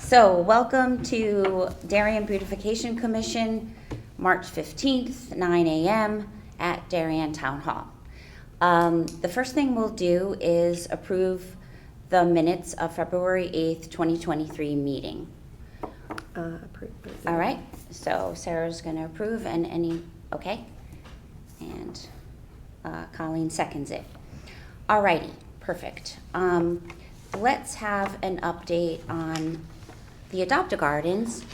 So, welcome to Darien Beautification Commission, March 15th, 9 a.m. at Darien Town Hall. The first thing we'll do is approve the minutes of February 8th, 2023 meeting. All right, so Sarah's going to approve and okay? And Colleen seconds it. All righty, perfect. Let's have an update on the Adopt-A-Gardens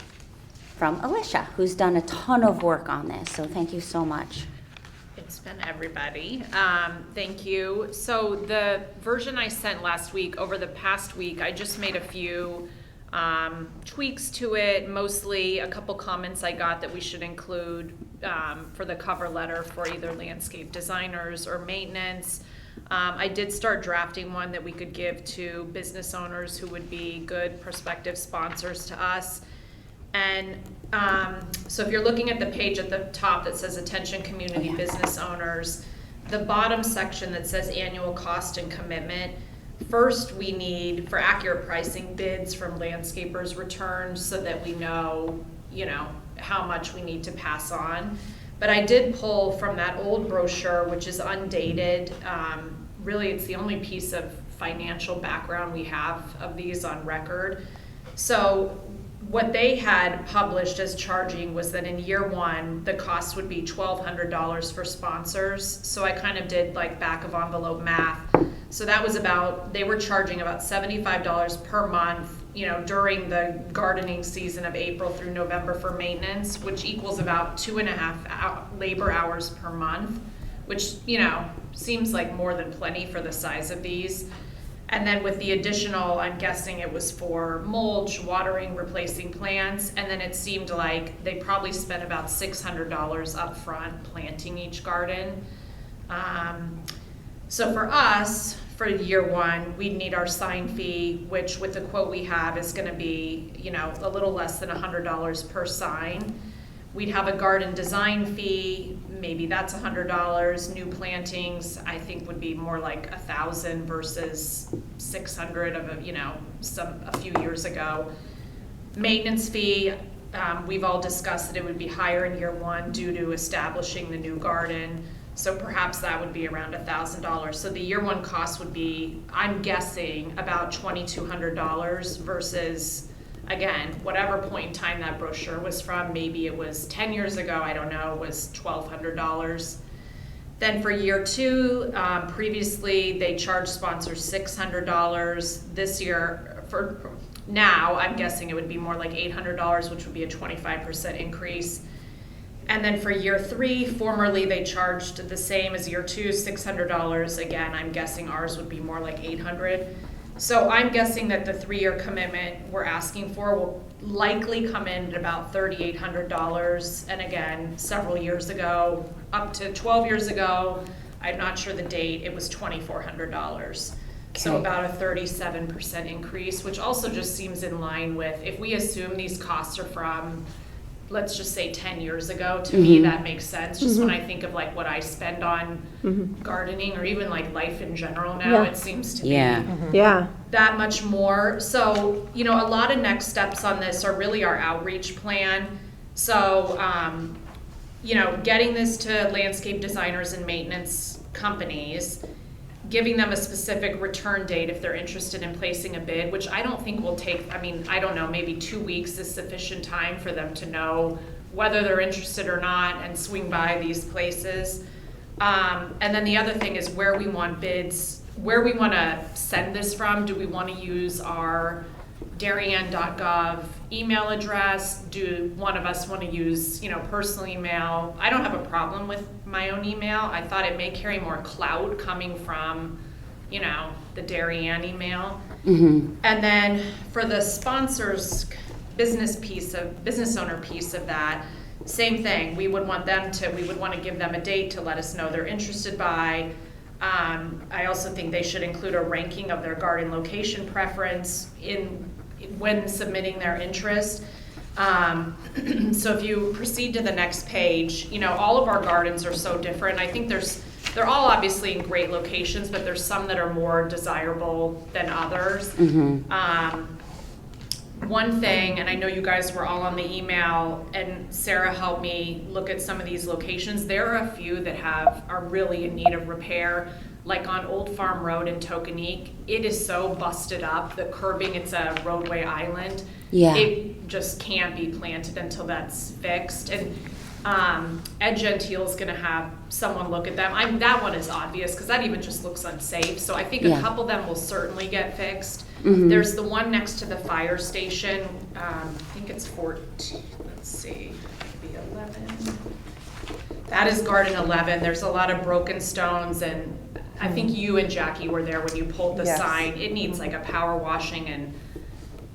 from Alicia, who's done a ton of work on this, so thank you so much. It's been everybody. Thank you. So the version I sent last week, over the past week, I just made a few tweaks to it, mostly a couple comments I got that we should include for the cover letter for either landscape designers or maintenance. I did start drafting one that we could give to business owners who would be good prospective sponsors to us. And so if you're looking at the page at the top that says Attention Community Business Owners, the bottom section that says Annual Cost and Commitment, first we need, for accurate pricing, bids from landscapers returned so that we know, how much we need to pass on. But I did pull from that old brochure, which is undated. Really, it's the only piece of financial background we have of these on record. So what they had published as charging was that in year one, the cost would be $1,200 for sponsors. So I kind of did like back of envelope math. So that was they were charging about $75 per month, during the gardening season of April through November for maintenance, which equals about 2.5 labor hours per month, which, seems like more than plenty for the size of these. And then with the additional, I'm guessing it was for mulch, watering, replacing plants, and then it seemed like they probably spent about $600 up front planting each garden. So for us, for year one, we'd need our sign fee, which with the quote we have is going to be, a little less than $100 per sign. We'd have a garden design fee, maybe that's $100. New plantings, I think, would be more like $1,000 versus $600 of a few years ago. Maintenance fee, we've all discussed that it would be higher in year one due to establishing the new garden. So perhaps that would be around $1,000. So the year one cost would be, I'm guessing, about $2,200 versus, again, whatever point in time that brochure was from. Maybe it was 10 years ago, I don't know, was $1,200. Then for year two, previously they charged sponsors $600. This year, for now, I'm guessing it would be more like $800, which would be a 25% increase. And then for year three, formerly they charged the same as year two, $600. Again, I'm guessing ours would be more like $800. So I'm guessing that the 3-year commitment we're asking for will likely come in at about $3,800. And again, several years ago, up to 12 years ago, I'm not sure the date, it was $2,400. Okay. So about a 37% increase, which also just seems in line with, if we assume these costs are from, let's just say 10 years ago, to me that makes sense. Just when I think of like what I spend on gardening or even like life in general now, it seems to be that much more. So, a lot of next steps on this are really our outreach plan. So, getting this to landscape designers and maintenance companies, giving them a specific return date if they're interested in placing a bid, which I don't think will take, I don't know, maybe 2 weeks is sufficient time for them to know whether they're interested or not and swing by these places. And then the other thing is where we want bids, where we want to send this from. Do we want to use our darien.gov email address? Do one of us want to use, personal email? I don't have a problem with my own email. I thought it may carry more clout coming from, the Darien email. And then for the sponsors business owner piece of that, same thing. We would want to give them a date to let us know they're interested by. I also think they should include a ranking of their garden location preference when submitting their interest. So if you proceed to the next page, all of our gardens are so different. I think they're all obviously in great locations, but there's some that are more desirable than others. one thing, and I know you guys were all on the email, and Sarah helped me look at some of these locations. There are a few that are really in need of repair, like on Old Farm Road in Tokenique. It is so busted up, the curbing, it's a roadway island. Yeah. It just can't be planted until that's fixed. And Ed Gentile's gonna have someone look at them. That one is obvious, because that even just looks unsafe. So I think a Yeah. couple of them will certainly get fixed. Mhm. There's the one next to the fire station, I think it's 14, let's see, maybe 11. That is Garden 11. There's a lot of broken stones, and I think you and Jackie were there when you pulled the Yes. sign. It needs like a power washing and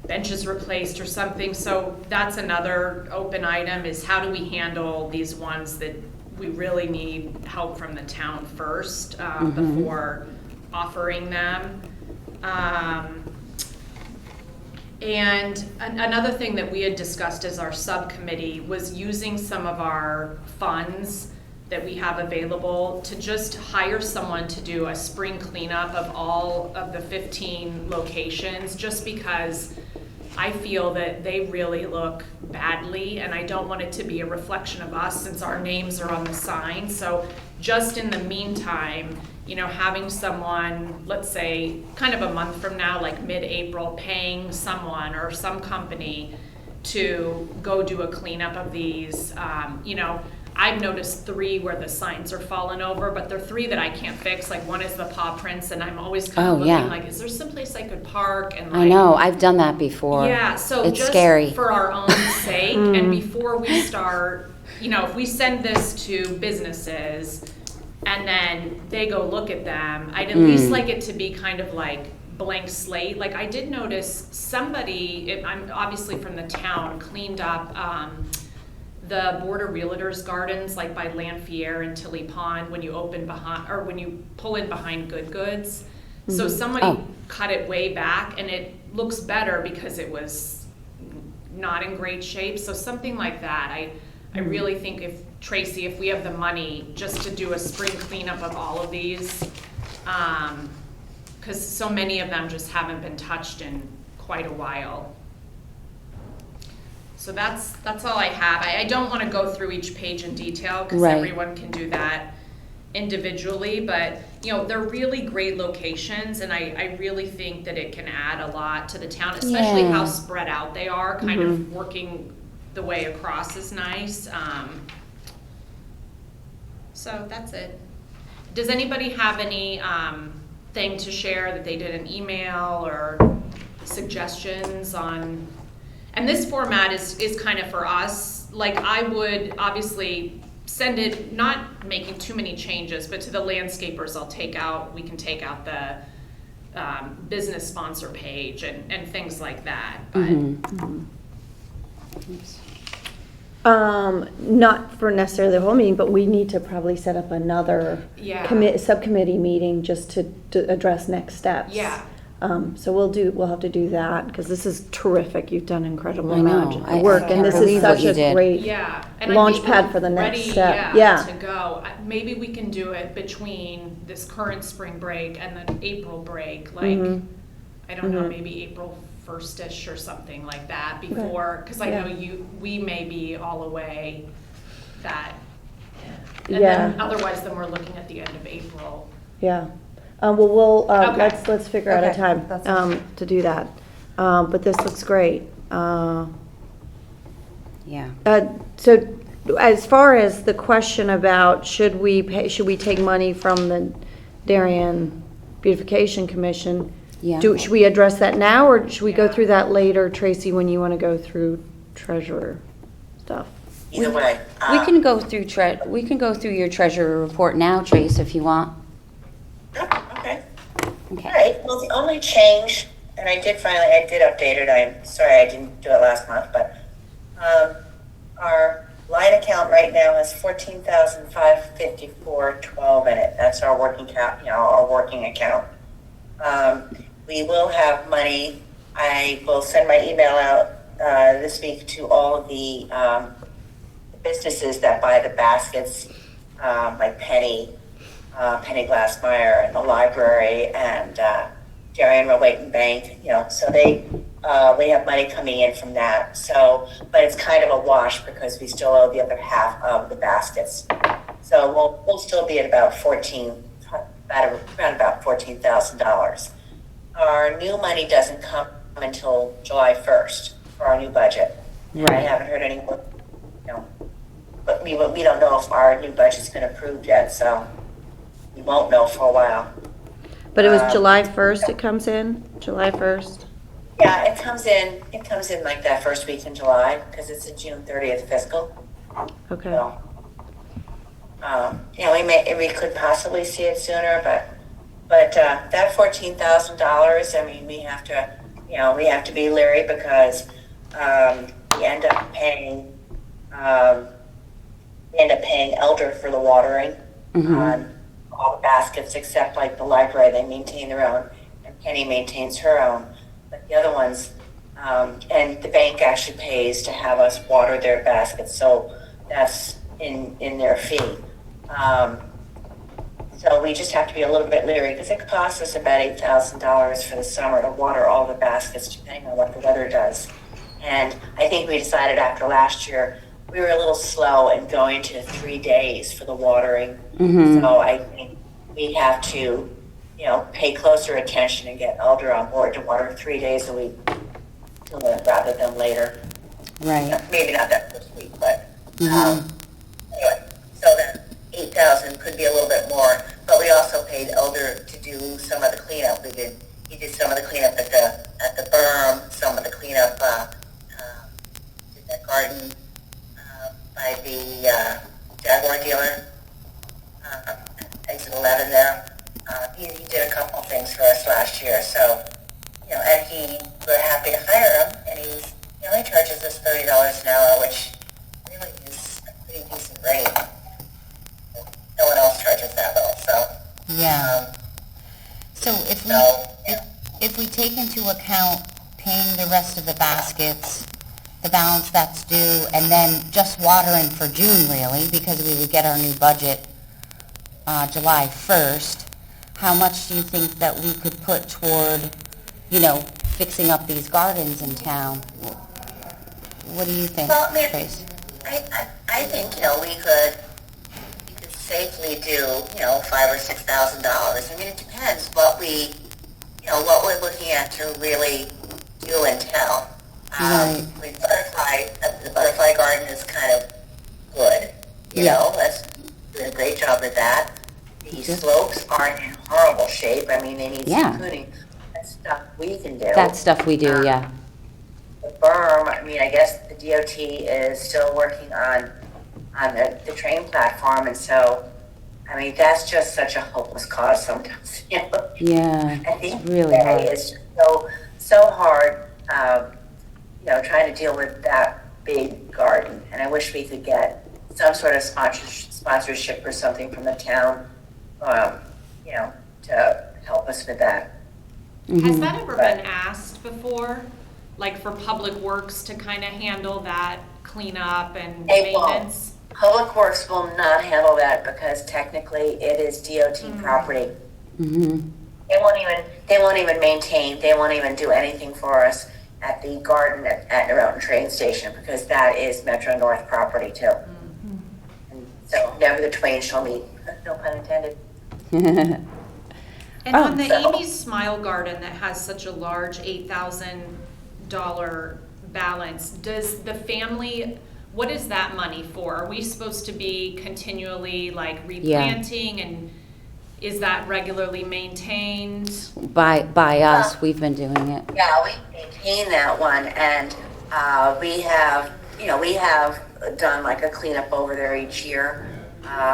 benches replaced or something. So that's another open item, is how do we handle these ones that we really need help from the town first before offering them. And another thing that we had discussed as our subcommittee was using some of our funds that we have available to just hire someone to do a spring cleanup of all of the 15 locations, just because I feel that they really look badly, and I don't want it to be a reflection of us since our names are on the sign. So just in the meantime, having someone, let's say, kind of a month from now, like mid-April, paying someone or some company to go do a cleanup of these. I've noticed 3 where the signs are falling over, but they're 3 that I can't fix. Like, one is the paw prints, and I'm always kind of looking like, is there someplace I could park? And like, I know, I've done that before. yeah, so it's just scary. for our own sake, and before we start, if we send this to businesses and then they go look at them, I'd at least like it to be kind of like blank slate. Like, I did notice somebody, I'm obviously from the town, cleaned up the Board of Realtors gardens, like by Lanfier and Tilly Pond, when you when you pull in behind Good Goods. So somebody cut it way back, and it looks better because it was not in great shape. So something like that. I really think Tracy, if we have the money just to do a spring cleanup of all of these, because so many of them just haven't been touched in quite a while. So that's all I have. I don't want to go through each page in detail, because everyone can do that individually, but they're really great locations, and I really think that it can add a lot to the town, especially how spread out they are. Kind of working the way across is nice. So that's it. Does anybody have any thing to share that they did an email or suggestions on? And this format is kind of for us. Like, I would obviously send it, not making too many changes, but to the landscapers, we can take out the business sponsor page and things like that. But Not for necessarily the whole meeting, but we need to probably set up another subcommittee meeting just to address next steps. Yeah. So we'll have to do that, because this is terrific. You've done incredible I know. amount of work, and this is such a great and launch pad for the next ready, step. To go. Maybe we can do it between this current spring break and the April break. Like, I don't know, maybe April 1st-ish or something like that before, because I know we may be all away that. And then otherwise, then we're looking at the end of April. Yeah. We'll Okay. let's figure out a time to do that. But this looks great. Yeah. So as far as the question about should we take money from the Darien Beautification Commission, Yeah. should we address that now, or should we go through that later, Tracy, when you want to go through treasurer stuff? Either way. We can go through your treasurer report now, Trace, if you want. Okay. Okay. All right. Well, the only change, and I did update it. I'm sorry I didn't do it last month, but our line account right now has $14,554.12 in it. That's our working our working account. We will have money. I will send my email out this week to all of the businesses that buy the baskets, like Penny Glassmeyer and the library and Darien Rowayton Bank. So they we have money coming in from that. So, but it's kind of a wash because we still owe the other half of the baskets. So we'll still be at about around about $14,000. Our new money doesn't come until July 1st for our new budget. And I Right. haven't heard any more, but we don't know if our new budget's been approved yet, so we won't know for a while. But it was Um, July 1st it comes in? July 1st? Yeah, it comes in like that first week in July, because it's a June 30th fiscal. Okay. So, we could possibly see it sooner, but that $14,000, I mean, we have to be leery because, we end up paying Elder for the watering on all the baskets except like the library. They maintain their own, and Penny maintains her own. But the other ones, and the bank actually pays to have us water their baskets, so that's in their fee. So we just have to be a little bit leery because it costs us about $8,000 for the summer to water all the baskets, depending on what the weather does. And I think we decided after last year we were a little slow in going to 3 days for the watering. So I think we have to, pay closer attention and get Elder on board to water 3 days a week rather than later. Right. Maybe not that first week, but anyway. So that 8,000 could be a little bit more, but we also paid Elder to do some of the cleanup. He did some of the cleanup at the berm, some of the cleanup did that garden by the Jaguar dealer, exit 11 there. He did a couple things for us last year, so and we're happy to hire him, and he charges us $30 an hour, which really is a pretty decent rate. No one else charges that little, so. Yeah. So if we take into account paying the rest of the baskets, the balance that's due, and then just watering for June really, because we would get our new budget July 1st, how much do you think that we could put toward, fixing up these gardens in town? What do you think, Well, I mean, Trace? I think, we could safely do, $5,000 or $6,000. I mean, it depends what we're looking at to really do in town. Right. The butterfly garden is kind of good. That's doing a great job with that. The slopes aren't in horrible shape. I mean, they need Yeah. some tuning. That's stuff we can do. That's stuff we do, yeah. The berm, I mean, I guess the DOT is still working on the train platform, and so, I mean, that's just such a hopeless cause sometimes. Yeah, I think it's really hard. it's so hard, trying to deal with that big garden, and I wish we could get some sort of sponsorship or something from the town, to help us with that. Has that ever been asked before? Like for Public Works to kind of handle that cleanup and They won't. maintenance? Public Works will not handle that because technically it is DOT property. They won't even maintain, they won't even do anything for us at the garden at Norotan train station because that is Metro North property too. And so never the twain shall meet, no pun intended. And on the So- Amy's Smile Garden that has such a large $8,000 balance, does the family, what is that money for? Are we supposed to be continually like replanting and is that regularly maintained? By us, we've been doing it. Yeah, we maintain that one and we have done like a cleanup over there each year.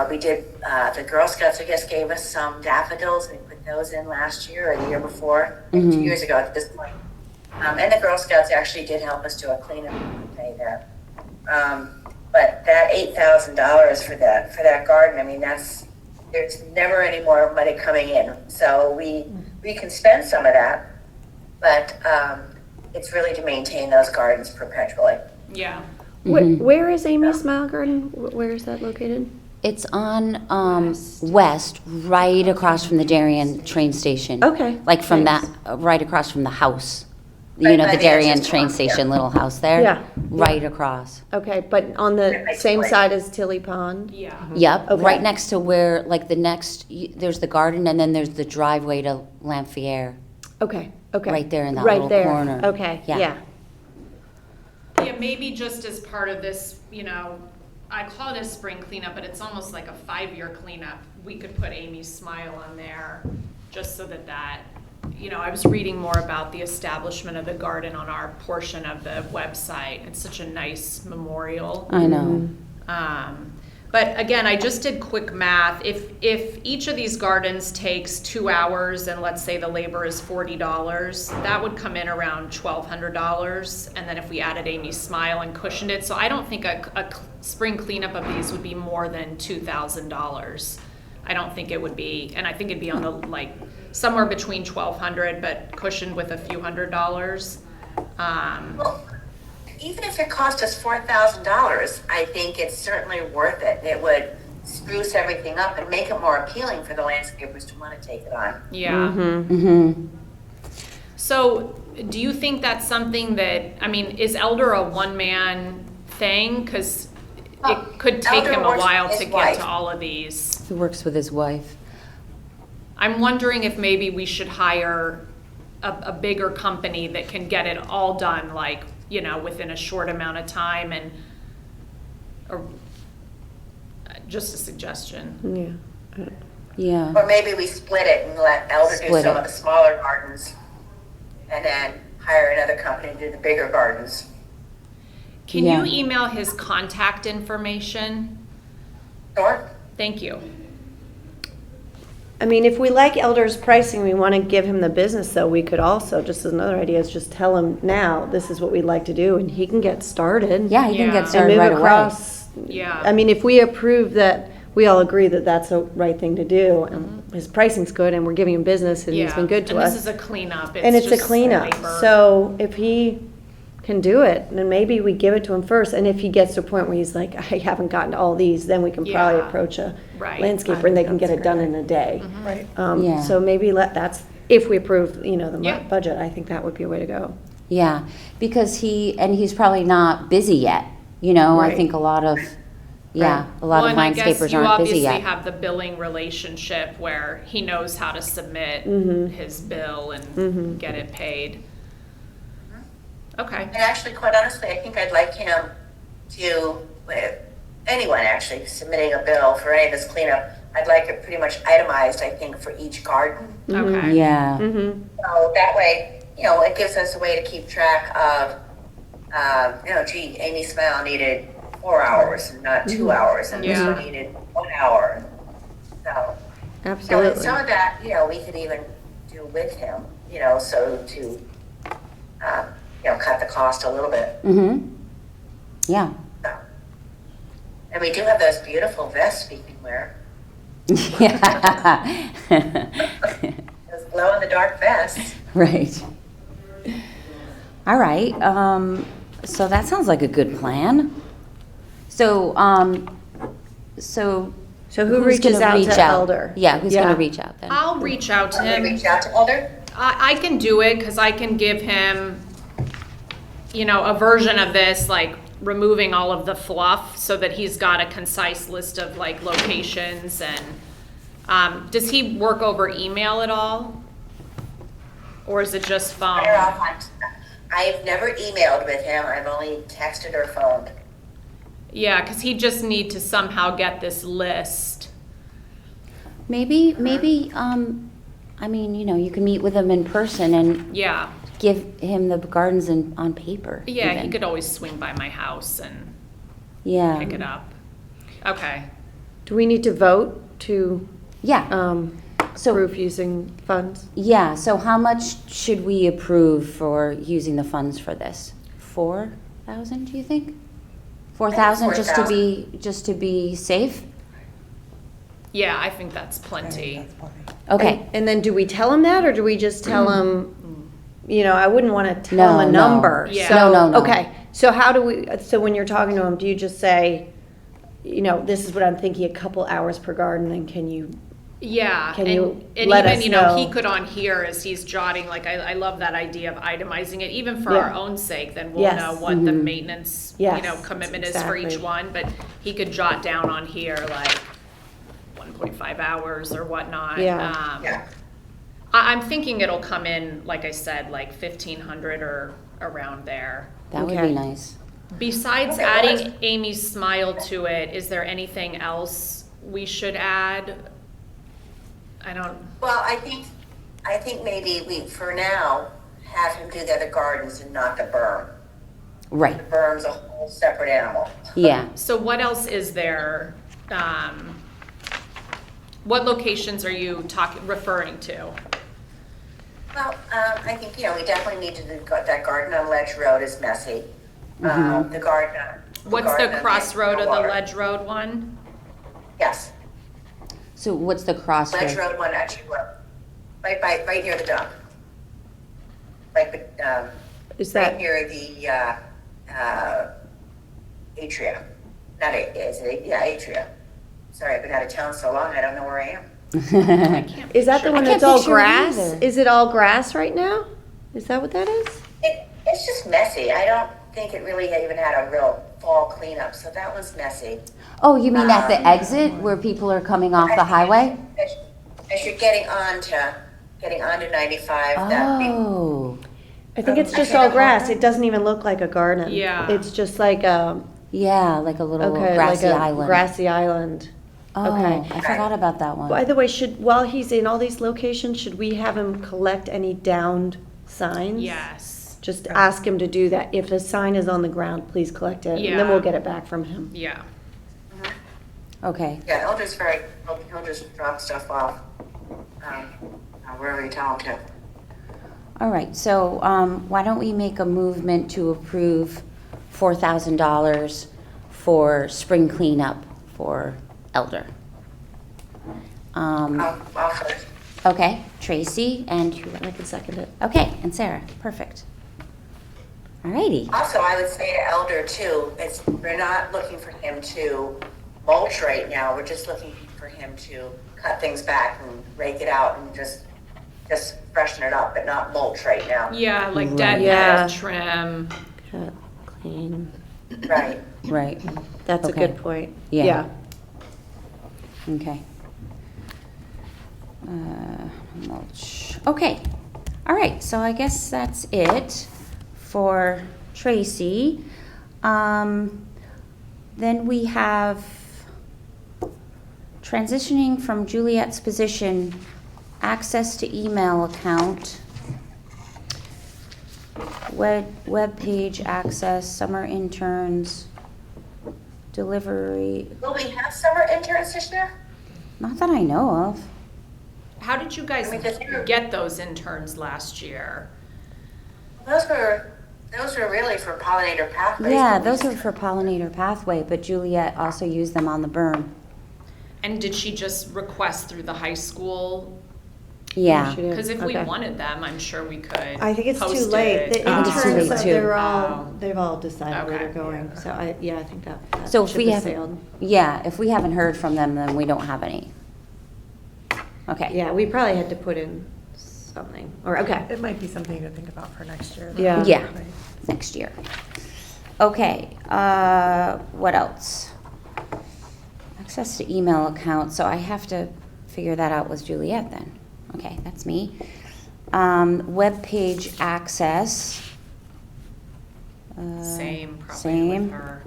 We did, the Girl Scouts, I guess, gave us some daffodils. We put those in last year or the year before, 2 years ago at this point. And the Girl Scouts actually did help us do a cleanup day there. But that $8,000 for that garden, I mean, there's never any more money coming in. So we can spend some of that, but it's really to maintain those gardens perpetually. Yeah. Where is Amy's Smile Garden? Where is that located? It's on West, right across from the Darien train station. Okay, Like from thanks. that, right across from the house. you Right know, by the the Darien entrance train pond, yeah. station little house there. Yeah. Right across. Okay, but on the Right, same right. side as Tilly Pond? Yeah. Yep, Okay. right next to where, like, there's the garden, and then there's the driveway to Lampier. Okay, okay. Right there in that Right little there. corner. Okay, Yeah. yeah. Yeah, maybe just as part of this, you know, I call it a spring cleanup, but it's almost like a 5-year cleanup. We could put Amy's Smile on there, just so that, you know, I was reading more about the establishment of the garden on our portion of the website. It's such a nice memorial. I know. But again, I just did quick math. If each of these gardens takes 2 hours and let's say the labor is $40, that would come in around $1,200. And then if we added Amy's Smile and cushioned it, so I don't think a spring cleanup of these would be more than $2,000. I don't think it would be, and I think it'd be on the, like, somewhere between $1,200, but cushioned with a few $100s. Well, even if it cost us $4,000, I think it's certainly worth it. It would spruce everything up and make it more appealing for the landscapers to want to take it on. Yeah. Mm-hmm. So, do you think that's something that, I mean, is Elder a one-man thing? Because it could take Elder him a works while with to his get wife. to all of these. He works with his wife. I'm wondering if maybe we should hire a bigger company that can get it all done, like, you know, within a short amount of time, and, or, just a suggestion. Yeah. Yeah. Or maybe we split it and let Elder do Split some it. of the smaller gardens and then hire another company to do the bigger gardens. Can Yeah. you email his contact information? Sure? Thank you. I mean, if we like Elder's pricing, we want to give him the business, though, we could also, just as another idea, is just tell him now, this is what we'd like to do, and he can get started. Yeah, he can Yeah. get And started move right away. across. Yeah. I mean, if we approve that, we all agree that that's the right thing to do, and his pricing's good, and we're giving him business, and he's been good to And us. this is a cleanup. And it's a just cleanup, labor. so if he can do it, then maybe we give it to him first, and if he gets to a point where he's like, I haven't gotten to all these, then we can probably Yeah. approach a Right. landscaper, and they can get it done in a day. Right. Yeah. So maybe that's, if we approve, you know, the Yeah. budget, I think that would be a way to go. Yeah, because he's probably not busy yet, you know, I Right. think a lot of, yeah, a lot Well, of and I guess landscapers you aren't busy obviously yet. have the billing relationship where he knows how to submit his bill and get it paid. Okay. And actually, quite honestly, I think I'd like him to, with anyone actually submitting a bill for any of this cleanup, I'd like it pretty much itemized, I think, for each garden. Okay. Yeah, So that way, you know, it gives us a way to keep track of, you know, gee, Amy Smile needed 4 hours and not 2 hours, and this one Yeah. needed 1 hour. So, you know, and Absolutely. some of that, you know, we could even do with him, you know, so to, you know, cut the cost a little bit. yeah. So. And we do have those beautiful vests we can wear, Yeah. those glow-in-the-dark vests. Right. All right, so that sounds like a good plan. So, So who who's reaches gonna out reach to Elder? Yeah, who's Yeah. gonna reach out then? I'll reach out to Want me to him. reach out to Elder? I can do it because I can give him, you know, a version of this, like removing all of the fluff so that he's got a concise list of like locations and, does he work over email at all? Or is it just phone? Fire off on, I've never emailed with him, I've only texted or phoned. Yeah, because he just need to somehow get this list. Maybe, I mean, you know, you can meet with him in person and Yeah, give him the gardens on paper. yeah, he even. could always swing by my house and Yeah. pick it up. Okay. Do we need to vote to Yeah, So- approve using funds? yeah, so how much should we approve for using the funds for this? 4,000, do you think? 4,000 just to be safe? Yeah, I think that's plenty. Okay, And then do we tell him that, or do we just tell him, you know, I wouldn't want to tell No, him a no. number. Yeah. So, No. okay, so how do we, so when you're talking to him, do you just say, you know, this is what I'm thinking, a couple hours per garden, and can you Yeah, Can and, you and let even, us you know, he know? could on here as he's jotting, like, I love that idea of itemizing it, even for our Yeah. own sake, then we'll Yes. know what the maintenance, you know, Yes, commitment is for each exactly. one, but he could jot down on here, like, 1.5 hours or whatnot. Yeah. Yeah. I'm thinking it'll come in, like I said, like 1,500 or around there. That would Okay. be nice. Besides Okay, well, adding that's- Amy's smile to it, is there anything else we should add? I don't, Well, I think maybe we, for now, have him do the other gardens and not the berm. Right, The berm's a whole separate animal. yeah. so what else is there? What locations are you referring to? Well, I think, you know, we definitely need to do, that garden on Ledge Road is messy. The garden. What's the garden on crossroad of the Water. Ledge Road one? Yes, So what's the Ledge crossroad? Road one, actually, right near the dump. Like, Is right that, near the, Atria. Not is it? Yeah, Atria. Sorry, I've been out of town so long, I don't know where I am. is that the one I can't that's all picture it grass? either. Is it all grass right now? Is that what that is? It's just messy. I don't think it really even had a real fall cleanup, so that was messy. Oh, you mean at the exit where people are coming off the highway? As you're getting onto 95, that big, Oh, I think it's just all grass. It doesn't even look like a garden. Yeah. It's just like a, yeah, like a little okay, like grassy a island. grassy island. Oh, okay. I forgot about that one. By the way, while he's in all these locations, should we have him collect any downed signs? Yes, Just ask him to do that. If a sign is on the ground, please collect it, and then Yeah. we'll get it back from him. yeah. Okay, yeah, he'll just drop stuff off, wherever you tell him to. all right, so why don't we make a movement to approve $4,000 for spring cleanup for Elder? I'll first. Okay, Tracy and, I can second it. okay, and Sarah, perfect. All righty, Also, I would say to Elder too, we're not looking for him to mulch right now, we're just looking for him to cut things back and rake it out and just freshen it up, but not mulch right now. Yeah, like dead Right. Yeah. head trim. Cut, clean. Right. right, That's Okay. a good point. Yeah. okay. Mulch, okay, all right, so I guess that's it for Tracy. Then we have transitioning from Juliet's position, access to email account, web page access, summer interns, delivery, Will we have summer interns this year? not that I know of. How did you guys I mean, does it- get those interns last year? Those were really for pollinator pathways. Yeah, those are for pollinator pathway, but Juliet also used them on the berm. And did she just request through the high school? Yeah, She did. Because if we Okay. wanted them, I'm sure we could. I think it's too post late. it. The I think it's too interns, late, too. they've all decided where Okay. they're going. So I think that so if ship we has have, sailed. yeah, if we haven't heard from them, then we don't have any. Okay, Yeah, we probably had to put in something, or, okay. It might be something to think about for next year. though. Yeah. Yeah. Right. next year. Okay, what else? Access to email account, so I have to figure that out with Juliet then. Okay, that's me. Web page access. Same, probably Same. with her.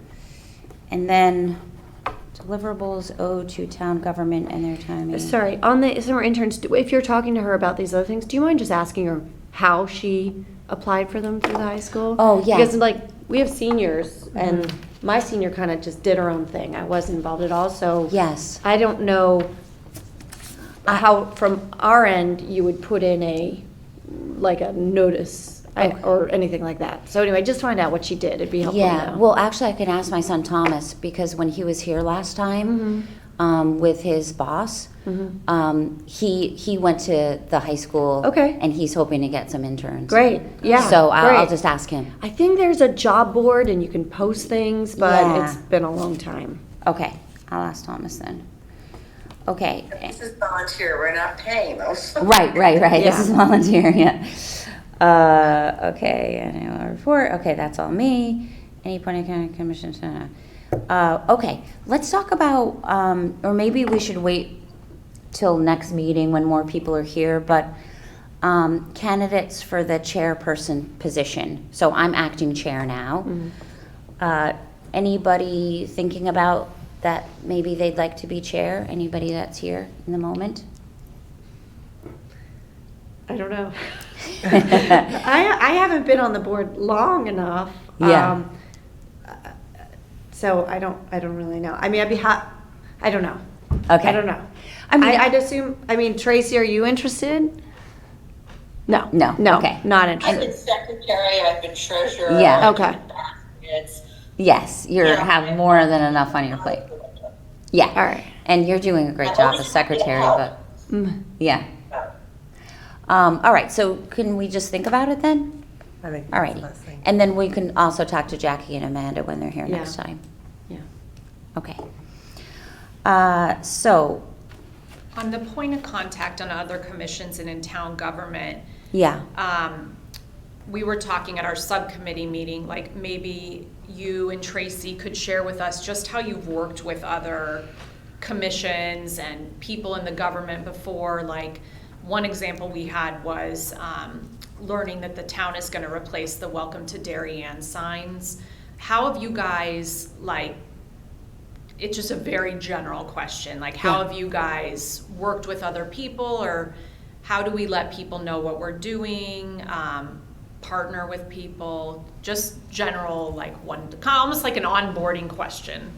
And then deliverables owed to town government and their timing. Sorry, on the summer interns, if you're talking to her about these other things, do you mind just asking her how she applied for them through the high school? Oh, yeah. Because like, we have seniors, and my senior kind of just did her own thing. I wasn't involved at all, so. Yes. I don't know how, from our end, you would put in a notice Okay. or anything like that. So anyway, just find out what she did. It'd be helpful to Yeah, know. well, actually, I can ask my son Thomas, because when he was here last time, with his boss, he went to the high school. Okay. And he's hoping to get some interns. Great, yeah. So I'll great. just ask him. I think there's a job board and you can post things, but Yeah. it's been a long time. Okay, I'll ask Thomas then. Okay. This is volunteer, we're not paying them. Right. This Yeah. is volunteer, yeah. Okay, annual report, okay, that's all me. Any point of county commissions, okay, let's talk about, or maybe we should wait till next meeting when more people are here, but candidates for the chairperson position. So I'm acting chair now. Anybody thinking about that maybe they'd like to be chair? Anybody that's here in the moment? I don't know. I haven't been on the board long enough. Yeah. So I don't really know. I mean, I'd be I don't know. Okay. I don't know. I mean, I'd assume, Tracy, are you interested? No. No, No, okay. not I've interested. been secretary, I've been treasurer. Yeah. Okay. It's, Yes, you Yeah. have more than enough on your plate. Yeah. All right. And you're doing a great job as secretary, but, Mm. yeah. All right, so can we just think about it then? I think All that's righty. the best thing. And then we can also talk to Jackie and Amanda when they're here Yeah. next time. Yeah. Okay. So, On the point of contact on other commissions and in town government, yeah, we were talking at our subcommittee meeting, like maybe you and Tracy could share with us just how you've worked with other commissions and people in the government before. Like, one example we had was learning that the town is going to replace the Welcome to Darien signs. How have you guys, like, it's just a very general question, like how have you guys worked with other people, or how do we let people know what we're doing, partner with people, just general, like almost like an onboarding question.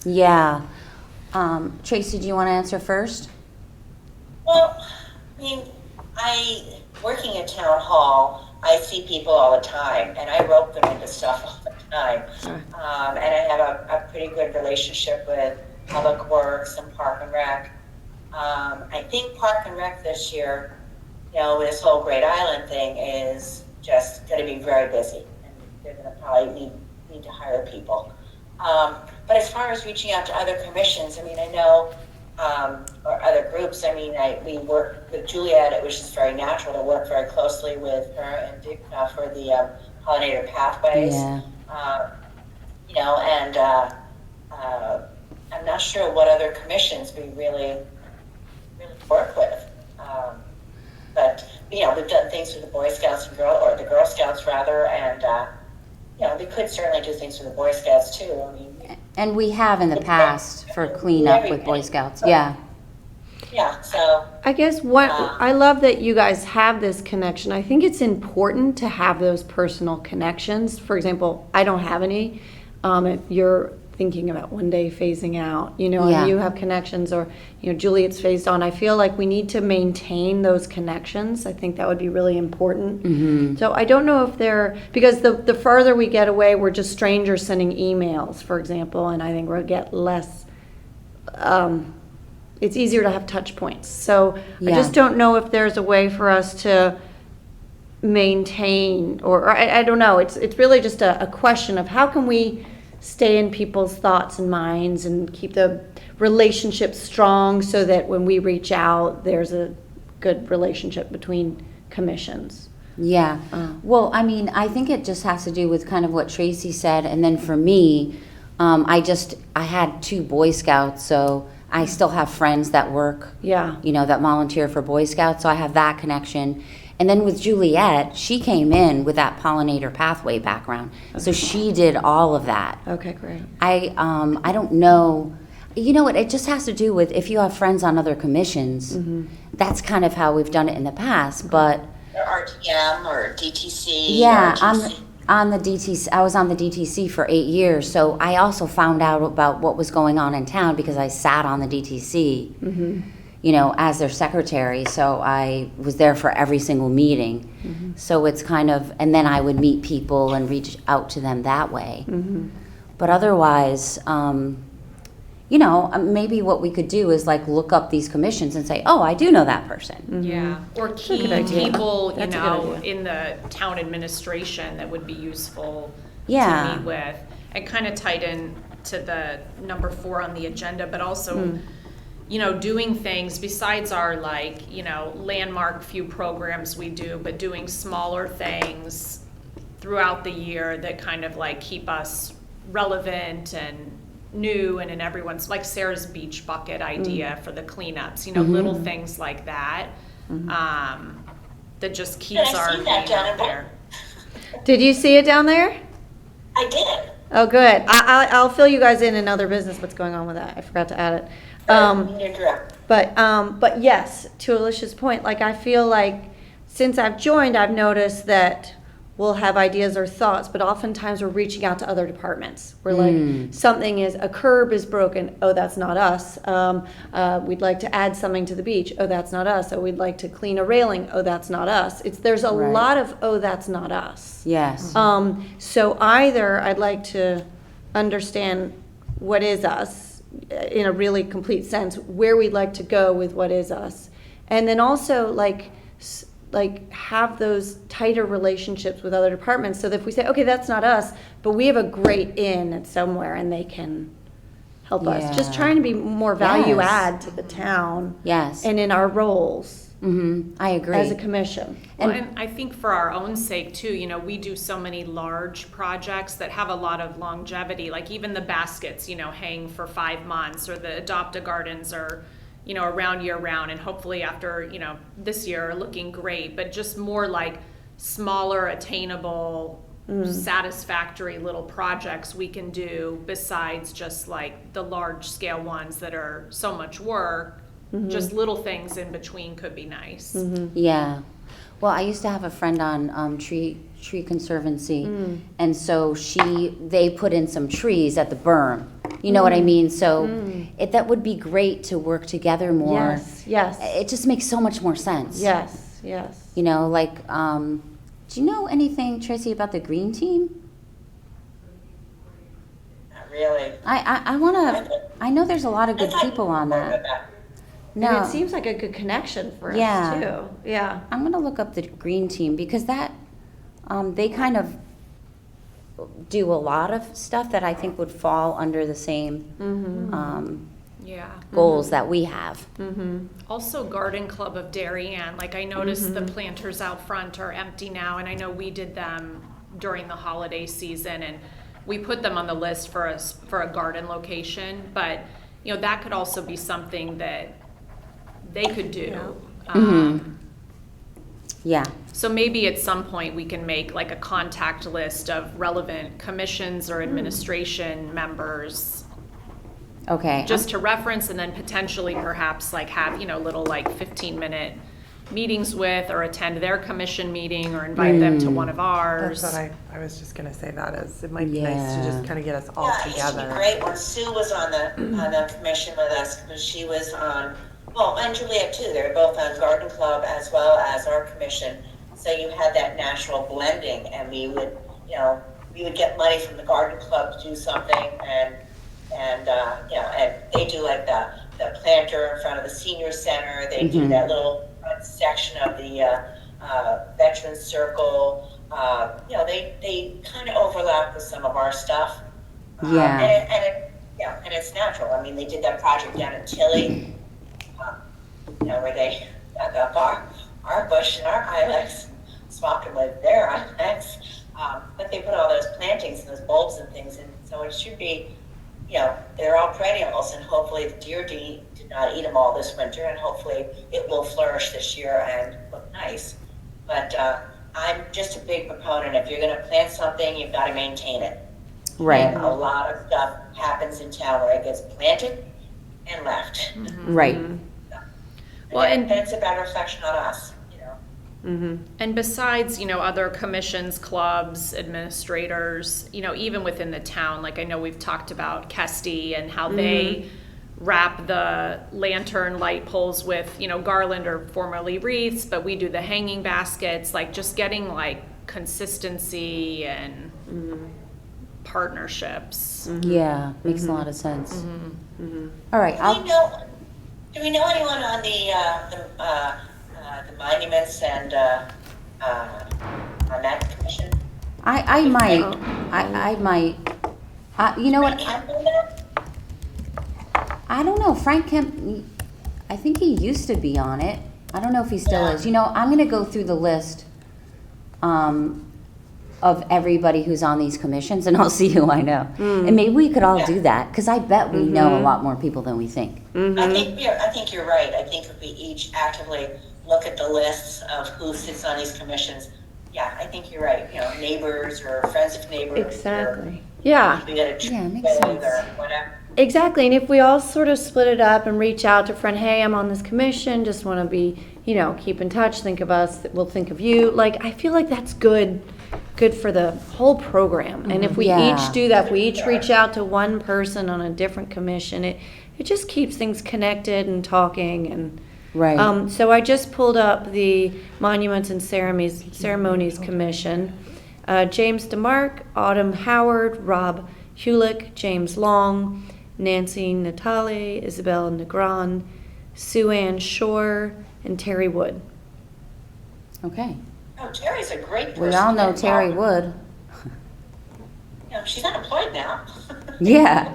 yeah. Tracy, do you want to answer first? well, I mean, working at town hall, I see people all the time, and I rope them into stuff all the time. And I have a pretty good relationship with Public Works and Park and Rec. I think Park and Rec this year, with this whole Great Island thing, is just going to be very busy, and they're going to probably need to hire people. But as far as reaching out to other commissions, I mean, I know, or other groups, I mean, we work with Juliet. It was just very natural to work very closely with her and Dick for the pollinator pathways. Yeah. And I'm not sure what other commissions we really work with. But we've done things with the Boy Scouts and the Girl Scouts rather, and we could certainly do things with the Boy Scouts too. I mean, And we have in the past for cleanup with Boy Scouts, yeah. yeah. So I guess I love that you guys have this connection. I think it's important to have those personal connections. For example, I don't have any. If you're thinking about one day phasing out, Yeah. and you have connections, or, Juliet's phased on, I feel like we need to maintain those connections. I think that would be really important. Mm-hmm. So I don't know if because the farther we get away, we're just strangers sending emails, for example, and I think we'll get less, it's easier to have touch points. So Yeah. I just don't know if there's a way for us to maintain, or I don't know. It's really just a question of how can we stay in people's thoughts and minds and keep the relationship strong so that when we reach out, there's a good relationship between commissions. Yeah. Well, I mean, I think it just has to do with kind of what Tracy said. And then for me, I had 2 Boy Scouts, so I still have friends that work, Yeah. that volunteer for Boy Scouts. So I have that connection. And then with Juliet, she came in with that pollinator pathway background. So she did all of that. Okay, great. I don't know. You know what? It just has to do with if you have friends on other commissions. Mm-hmm. That's kind of how we've done it in the past. But RTM or DTC. yeah, RTC. on the DTC. I was on the DTC for 8 years, so I also found out about what was going on in town because I sat on the DTC. Mm-hmm. As their secretary, so I was there for every single meeting. Mm-hmm. So it's kind of, and then I would meet people and reach out to them that way. Mm-hmm. But otherwise, maybe what we could do is like look up these commissions and say, oh, I do know that person. Yeah, or a key good idea. people, That's a good idea. in the town administration that would be useful Yeah. to meet with. And kind of tied in to the number 4 on the agenda, but also, doing things besides our landmark few programs we do, but doing smaller things throughout the year that kind of keep us relevant and new and in everyone's, like Sarah's beach bucket idea for the cleanups, little things like that, that just keeps And I've our seen that name down out in there. Did you see it down there? I did. Oh, good. I'll fill you guys in other business what's going on with that. I forgot to add it. You're correct. But yes, to Alicia's point, I feel like since I've joined, I've noticed that we'll have ideas or thoughts, but oftentimes we're reaching out to other departments. We're like, something is, a curb is broken. Oh, that's not us. We'd like to add something to the beach. Oh, that's not us. Oh, we'd like to clean a railing. Oh, that's not us. There's a Right. lot of, oh, that's not us. Yes. So either I'd like to understand what is us in a really complete sense, where we'd like to go with what is us. And then also have those tighter relationships with other departments so that if we say, okay, that's not us, but we have a great in at somewhere and they can help us. Just Yeah. trying to be more value Yes. add to the town Yes. and in our roles I agree. as a commission. And I think for our own sake too, we do so many large projects that have a lot of longevity, like even the baskets, hang for 5 months, or the Adopt a Gardens are, around year round, and hopefully after, this year are looking great, but just more like smaller, attainable, satisfactory little projects we can do besides just the large scale ones that are so much work. Just little things in between could be nice. Yeah. Well, I used to have a friend on tree conservancy, and so they put in some trees at the berm. You know what I mean? So that would be great to work together more. Yes. It just makes so much more sense. Yes. Do you know anything, Tracy, about the green team? Not really. I know there's a lot of good people on that. And it seems like a good connection for us Yeah. too. Yeah. I'm going to look up the green team because that, they kind of do a lot of stuff that I think would fall under the same Yeah. goals that we have. Also, Garden Club of Darien, I noticed the planters out front are empty now, and I know we did them during the holiday season, and we put them on the list for a garden location, but, that could also be something that they could do. Yeah. So maybe at some point we can make a contact list of relevant commissions or administration members Okay. just to reference, and then potentially perhaps have, little 15-minute meetings with, or attend their commission meeting, or invite them to one of ours. That's what I was just gonna say, that is, it might be nice to just kind of get us all Yeah, it used to be together. great when Sue was on the commission with us, because she was on, and Juliet too, they were both on Garden Club as well as our commission. So you had that natural blending, and we would get money from the Garden Club to do something, and they do the planter in front of the senior center, they do that little front section of the Veterans Circle. They kind of overlap with some of our stuff. Yeah. And it's natural. I mean, they did that project down in Tilly, where they dug up our bush and our ilex, swapped with their ilex. But they put all those plantings and those bulbs and things in, so it should be, they're all perennials, and hopefully the deer did not eat them all this winter, and hopefully it will flourish this year and look nice. But I'm just a big proponent. If you're going to plant something, you've got to maintain it. Right. And a lot of stuff happens in town where it gets planted and left. Right. Well, And it's a bad reflection on us, And besides, other commissions, clubs, administrators, even within the town, I know we've talked about Kesty and how they wrap the lantern light poles with, garland or formerly wreaths, but we do the hanging baskets, just getting consistency and partnerships. Yeah. Makes a lot of sense. All right. Do we know anyone on the monuments and on that commission? I might. I might. You know what? Frank Kemp in there? I don't know. Frank Kemp, I think he used to be on it. I don't know if he still is. You know, I'm gonna go through the list of everybody who's on these commissions, and I'll see who I know. And maybe we could all do that, because I bet we know a lot more people than we think. I think you're right. I think if we each actively look at the lists of who sits on these commissions, yeah, I think you're right. You know, neighbors or friends of neighbors. Exactly. Yeah. We got a Yeah, it makes sense. or whatever. Exactly, and if we all sort of split it up and reach out to a friend, hey, I'm on this commission, just want to be, you know, keep in touch, think of us, we'll think of you. Like, I feel like that's good for the whole program. And if we Yeah. each do that, if we each reach out to one person on a different commission, it just keeps things connected and talking. And Right. so I just pulled up the Monuments and Ceremonies Commission. James DeMarc, Autumn Howard, Rob Hulick, James Long, Nancy Natale, Isabel Negron, Sue Ann Shore, and Terry Wood. Okay. Oh, Terry's a great person. We all know to get Terry involved. Wood. You know, she's unemployed now. Yeah.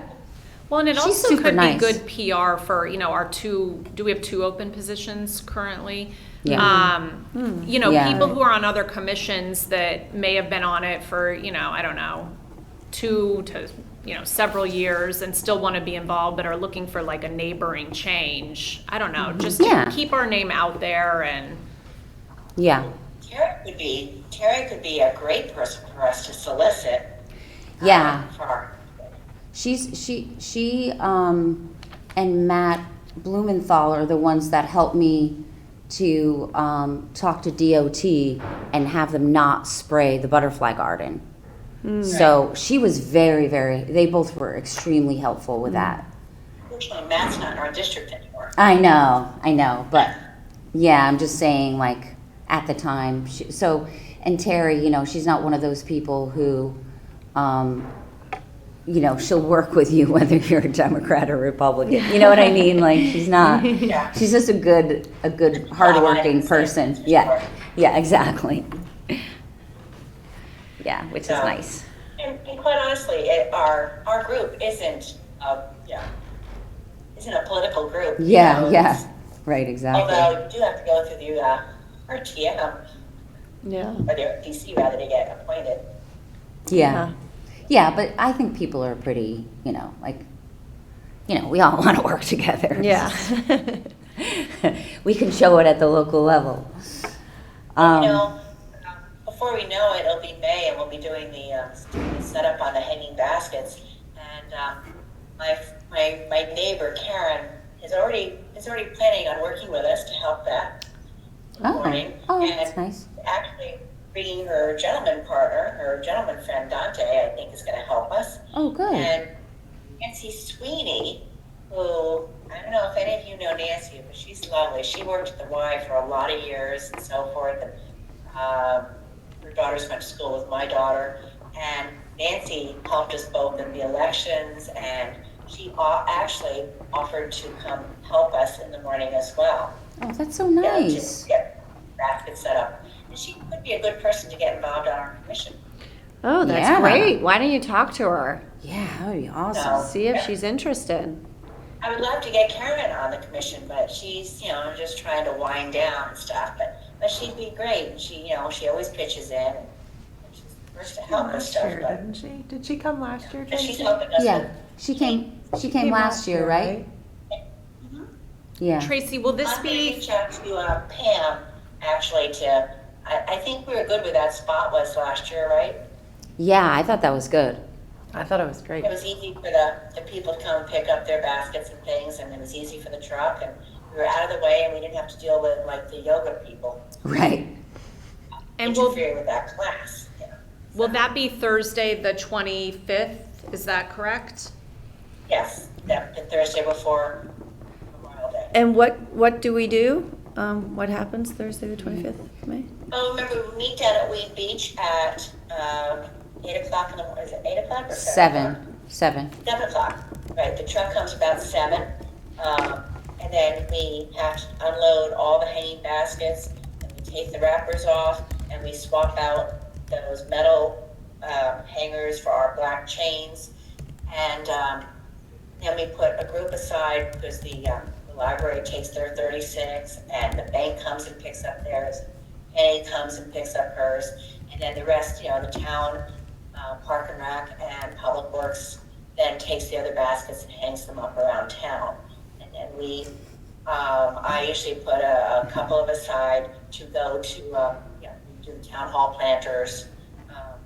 Well, and it She's also super could nice. be good PR for, you know, our do we have 2 open positions currently? Yeah. You know, Yeah. people who are on other commissions that may have been on it for, you know, I don't know, 2 to, you know, several years and still want to be involved, but are looking for like a neighboring change. I don't know, just Yeah. to keep our name out there and. Yeah. Terry could be a great person for us to solicit. Yeah. For our, She and Matt Blumenthal are the ones that helped me to talk to DOT and have them not spray the butterfly garden. So she was they both were extremely helpful with that. Unfortunately, Matt's not in our district anymore. I know, but yeah, I'm just saying, like, at the time, and Terry, you know, she's not one of those people who, you know, she'll work with you whether you're a Democrat or Republican. You know what I mean? Like, she's not. Yeah. She's just a good, hardworking person. Yeah, yeah, exactly. Yeah, which is So- nice. And quite honestly, our group isn't a political group. you Yeah, know, yeah, right, exactly. Although you do have to go through the RTM, Yeah. or the RTC rather, to get appointed. Yeah. Yeah, but I think people are pretty, you know, like, you know, we all want to work together. Yeah. We can show it at the local level. You know, before we know it, it'll be May, and we'll be doing the setup on the hanging baskets. And my neighbor Karen is already planning on working with us to help that morning. Oh, and that's nice. actually bringing her gentleman friend Dante, I think, is going to help us. Oh, good. And Nancy Sweeney, who, I don't know if any of you know Nancy, but she's lovely. She worked at the Y for a lot of years and so forth. And, her daughters went to school with my daughter. And Nancy helped us both in the elections, and she actually offered to come help us in the morning as well. Oh, that's so Yeah, nice. to get basket set up. And she could be a good person to get involved on our commission. Oh, that's Yeah. great. Why don't you talk to her? Yeah, that would be awesome. No. See if she's interested. I would love to get Karen on the commission, but she's, you know, just trying to wind down and stuff. But she'd be great. And she, you know, she always pitches in. And she's the first to help us Last stuff. year, But didn't she? Did she come last year, and she's Tracy? helping us. Yeah, with- she came last year, right? Yeah. Tracy, will this I'm going to be, reach out to Pam, actually, I think we were good where that spot was last year, right? Yeah, I thought that was good. I thought it was great. It was easy for the people to come and pick up their baskets and things, and it was easy for the truck, and we were out of the way, and we didn't have to deal with, like, the yoga people Right. and will interfering with that class. You know? that be Thursday, the 25th? Is that correct? Yes, the Thursday before Memorial Day. And what do we do? What happens Thursday, the 25th of May? Oh, remember, we meet down at Weed Beach at 8 o'clock in the morning. Is it 8 o'clock or 7 o'clock? 7. 7 o'clock. Right, the truck comes about 7. And then we have to unload all the hanging baskets, and we take the wrappers off, and we swap out those metal hangers for our black chains. And then we put a group aside, because the library takes their 36, and the bank comes and picks up theirs, Penny comes and picks up hers, and then the rest, the town, Park and Rec and Public Works then takes the other baskets and hangs them up around town. And then I usually put a couple of aside to go to, do the town hall planters.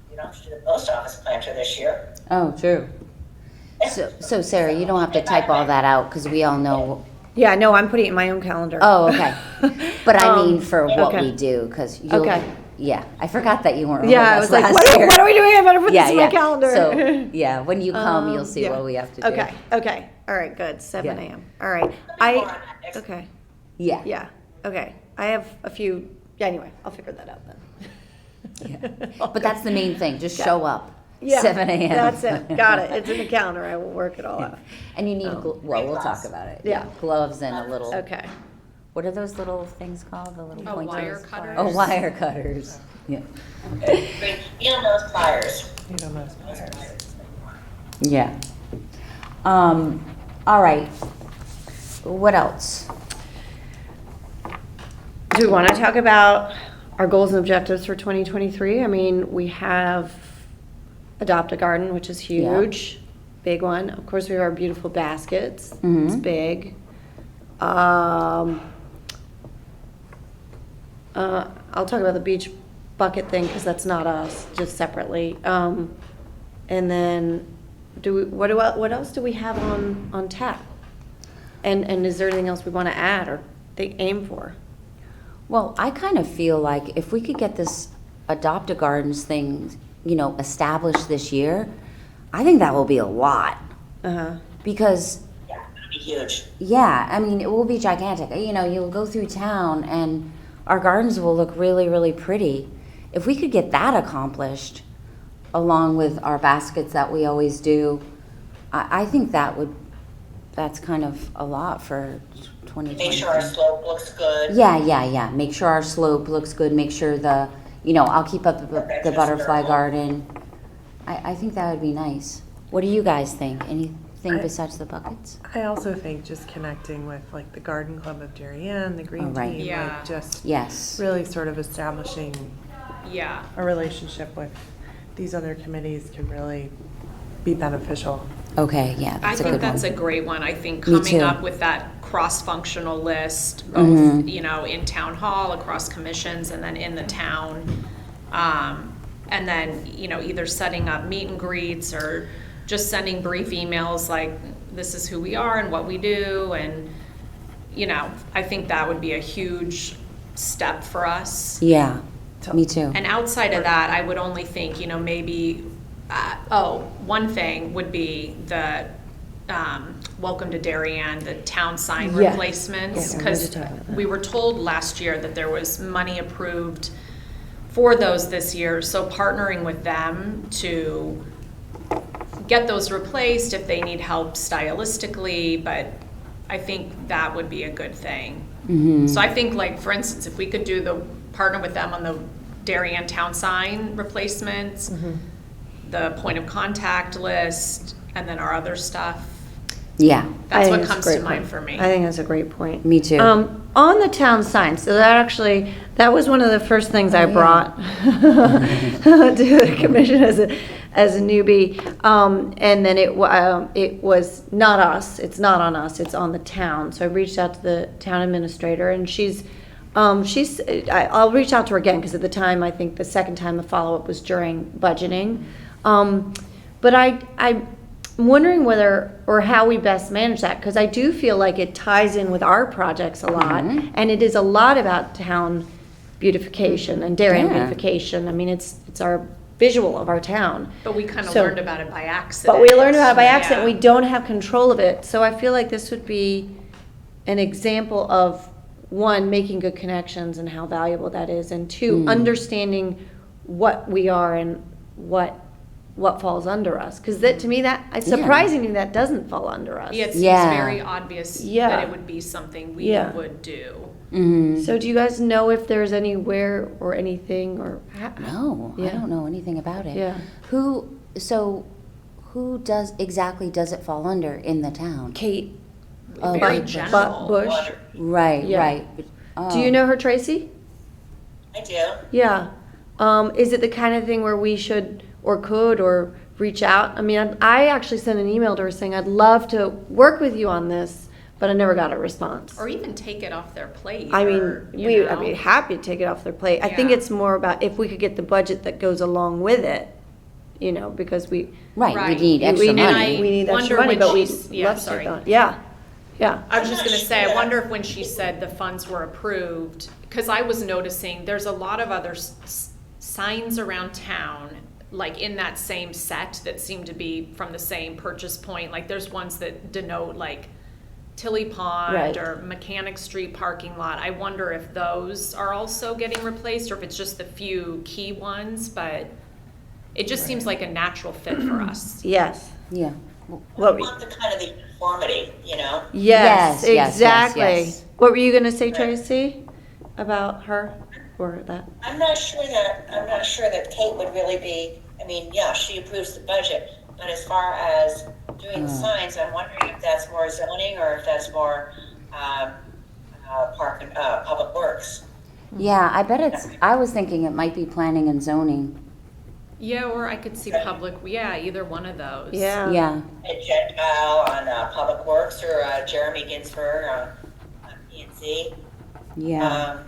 You don't have to do the post office planter this year. Oh, true. So Sarah, you don't have to type all that out because we all know. Yeah, no, I'm putting it in my own calendar. Oh, okay. But I mean for what okay. we do, because Okay. Yeah, I forgot that you weren't Yeah, I with us was like, last year. what are we doing? I better put this in my calendar. So, yeah, when you come, you'll see yeah. what we have to do. Okay, all right, good, 7 Yeah. a.m. All right, okay, Yeah. yeah, okay. I have a few, anyway, I'll figure that out then. Yeah. But that's the main thing, just show up. Yeah, 7 a.m. That's it, got it, it's in the calendar, I will work it all out. And you need, we'll talk about it. Yeah. Gloves and a little, Okay, what are those little things called? The little pointers? Wire cutters. Oh, wire cutters. Yeah. Needle nose pliers. You know, most pliers. Yeah. All right. What else? do we want to talk about our goals and objectives for 2023? I mean, we have Adopt a Garden, which is huge, big one. Of course, we have our beautiful baskets. It's big. I'll talk about the beach bucket thing because that's not us, just separately. And then, what else do we have on tap? And is there anything else we want to add or aim for? Well, I kind of feel like if we could get this Adopt a Gardens thing, established this year, I think that will be a lot. Because Yeah, it'll be huge. yeah, I mean, it will be gigantic. You'll go through town and our gardens will look really, really pretty. If we could get that accomplished, along with our baskets that we always do, I think that's kind of a lot for 2020. Make sure our slope looks good. Yeah. Make sure our slope looks good. Make sure I'll keep up the butterfly garden. I think that would be nice. What do you guys think? Anything besides the buckets? I also think just connecting with like the Garden Club of Darien, the Green right. Team, Yeah. like just Yes. really sort of establishing Yeah. a relationship with these other committees can really be beneficial. Okay, yeah, I that's a think good that's one. a great one. I think Me coming too. up with that cross-functional list, Mm-hmm. both, in town hall, across commissions, and then in the town. And then, either setting up meet and greets or just sending brief emails like, this is who we are and what we do. And, I think that would be a huge step for us. Yeah, me too. And outside of that, I would only think, maybe, one thing would be the Welcome to Darien, the town sign Yeah. replacements. Yeah, we Because need to talk about that. we were told last year that there was money approved for those this year. So partnering with them to get those replaced if they need help stylistically, but I think that would be a good thing. So I think, like, for instance, if we could partner with them on the Darien town sign replacements, the point of contact list, and then our other stuff, Yeah, that's I what think it's a comes great to mind point. for me. I think that's a great point. me too. On the town sign, so that was one of the first things I brought to the commission as a newbie. And then it was not us, it's not on us, it's on the town. So I reached out to the town administrator and I'll reach out to her again because at the time, I think the second time the follow-up was during budgeting. But I'm wondering whether or how we best manage that, because I do feel like it ties in with our projects a lot, and it is a lot about town beautification and Darien Yeah. beautification. I mean, it's our visual of our town. But we kind of So- learned about it by accident. But we learned about it by accident. Yeah. We don't have control of it. So I feel like this would be an example of, one, making good connections and how valuable that is, and two, understanding what we are and what falls under us. Because to me, surprisingly, that doesn't fall under us. Yeah, it seems Yeah. very obvious Yeah. that it would be something we Yeah. would do. So do you guys know if there's anywhere or anything or? No, I Yeah. don't know anything about it. Yeah. Who does it fall under in the town? Kate. Oh, very Bush. general. Bush. Right, Yeah. right. Do you know her, Tracy? I do. Yeah. Is it the kind of thing where we should or could or reach out? I mean, I actually sent an email to her saying I'd love to work with you on this, but I never got a response. Or even take it off their plate. I mean, or, you I'd be know. happy to take it off their plate. I think Yeah. it's more about if we could get the budget that goes along with it, you know, because we Right, Right. we need We- extra we need, money. we need extra wonder money, when but we she's- yeah, love to sorry. take on. Yeah, yeah. I was just I'm gonna not say, I sure. wonder if when she said the funds were approved, because I was noticing there's a lot of other signs around town, like in that same set that seem to be from the same purchase point. Like there's ones that denote like Tilly Pond Right. or Mechanic Street parking lot. I wonder if those are also getting replaced or if it's just the few key ones, but it just seems like a natural fit for us. Yes. Yeah. What We we, want the kind of the uniformity, you know? yes, Yes, yes, exactly. yes. What were you gonna say, Tracy, about her or that? I'm not sure that Kate would really be, I mean, yeah, she approves the budget, but as far as doing the signs, I'm wondering if that's more zoning or if that's more, public works. Yeah, I bet I was thinking it might be planning and zoning. Yeah, or I could see public, yeah, either one of those. Yeah. Yeah, A Gentile on, public works or, Jeremy Ginsburg on P&Z. yeah.